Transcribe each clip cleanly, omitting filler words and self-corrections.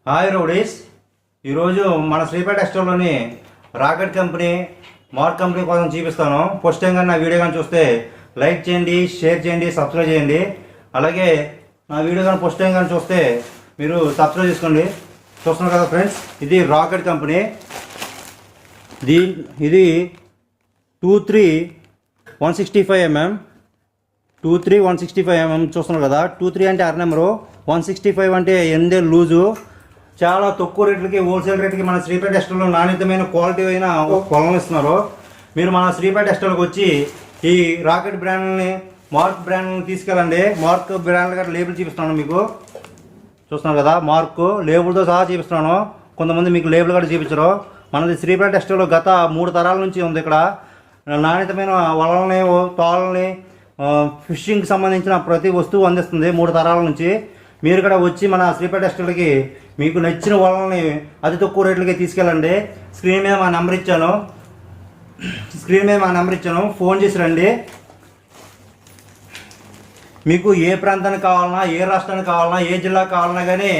Hi rowdies. ఈరోజు మన శ్రీపేట స్టోర్లోని రాకెట్ కంపెనీ, మార్క్ కంపెనీ కోసం చూపిస్తాను. ఫస్ట్ టైం కానీ నా వీడియో కానీ చూస్తే లైక్ చేయండి, షేర్ చేయండి, సబ్స్క్రైబ్ చేయండి. అలాగే నా వీడియో కానీ ఫస్ట్ టైం కానీ చూస్తే మీరు సబ్స్క్రైబ్ చేసుకోండి. చూస్తున్నారు కదా ఫ్రెండ్స్, ఇది రాకెట్ కంపెనీ. ఇది 23/165 mm, 23/165 mm చూస్తున్నారు కదా. 23 అంటే 6 నెంబరు, 165 అంటే 8 లూజు. చాలా తక్కువ రేట్లకి, హోల్సేల్ రేట్కి మన శ్రీపేట స్టోర్లో నాణ్యతమైన క్వాలిటీ అయిన పొలం ఇస్తున్నారు. మీరు మన శ్రీపేట స్టోర్కి వచ్చి ఈ రాకెట్ బ్రాండ్ని, మార్క్ బ్రాండ్ని తీసుకెళ్ళండి. మార్క్ బ్రాండ్ గట్రా లేబుల్ చూపిస్తున్నాను మీకు. చూస్తున్నారు కదా, మార్క్ లేబుల్తో సహా చూపిస్తున్నాను. కొంతమంది మీకు లేబుల్ కూడా చూపించరు. మనది శ్రీపేట స్టోర్లో గత 3 తరాల నుంచి ఉంది. ఇక్కడ నాణ్యతమైన వలల్ని, తోళ్ళని, ఫిషింగ్కి సంబంధించిన ప్రతి వస్తువు అందిస్తుంది 3 తరాల నుంచి. మీరు కూడా వచ్చి మన శ్రీపేట స్టోర్కి మీకు నచ్చిన వలల్ని అతి తక్కువ రేట్లకి తీసుకెళ్ళండి. స్క్రీన్ మీద మా నెంబర్ ఇచ్చాను, ఫోన్ చేసి రండి. మీకు ఏ ప్రాంతానికి కావాలన్నా, ఏ రాష్ట్రానికి కావాలన్నా, ఏ జిల్లాకి కావాలన్నా కానీ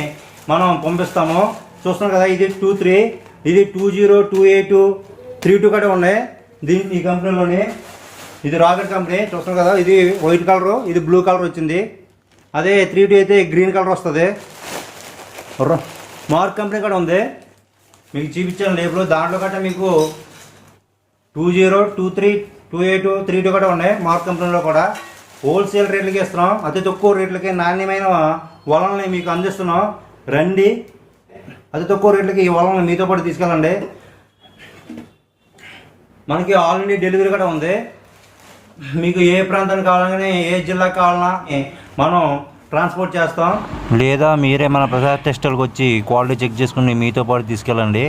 మనం పంపిస్తాము. చూస్తున్నాం కదా, ఇది 23, ఇది 20, 28, 32 కూడా ఉన్నాయి ఈ కంపెనీలోని. ఇది రాకెట్ కంపెనీ. చూస్తున్నాం కదా, ఇది వైట్ కలరు, ఇది బ్లూ కలర్ వచ్చింది. అదే 32 అయితే గ్రీన్ కలర్ వస్తుంది. మార్క్ కంపెనీ కూడా ఉంది, మీకు చూపించాను లేబుల్. దాంట్లో గట్రా మీకు 20, 23, 28, 32 కూడా ఉన్నాయి. మార్క్ కంపెనీలో కూడా హోల్సేల్ రేట్లకి ఇస్తున్నాం. అతి తక్కువ రేట్లకి నాణ్యమైన వలల్ని మీకు అందిస్తున్నాం. రండి, అతి తక్కువ రేట్లకి ఈ వలల్ని మీతో పాటు తీసుకెళ్ళండి. మనకి ఆల్ ఇండియా డెలివరీ కూడా ఉంది. మీకు ఏ ప్రాంతానికి కావాలని, ఏ జిల్లాకి కావాలన్నా మనం ట్రాన్స్పోర్ట్ చేస్తాం. లేదా మీరే మన ప్రసాద్ టెస్టర్కి వచ్చి క్వాలిటీ చెక్ చేసుకుని మీతో పాటు తీసుకెళ్ళండి.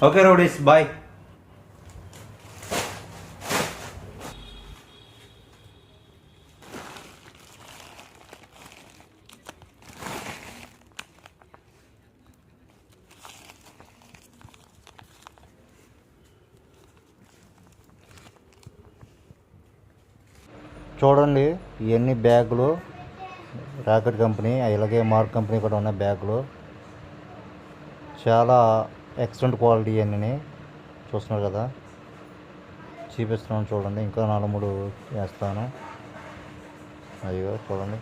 Okay rowdies, bye. చూడండి, ఇవన్నీ బ్యాగులు రాకెట్ కంపెనీ, అలాగే మార్క్ కంపెనీ కూడా ఉన్న బ్యాగులు. చాలా ఎక్సలెంట్ క్వాలిటీ ఇవన్నీ చూస్తున్నారు కదా. చూపిస్తున్నాను చూడండి. ఇంకా 4-3 వేస్తాను. అయ్యో చూడండి.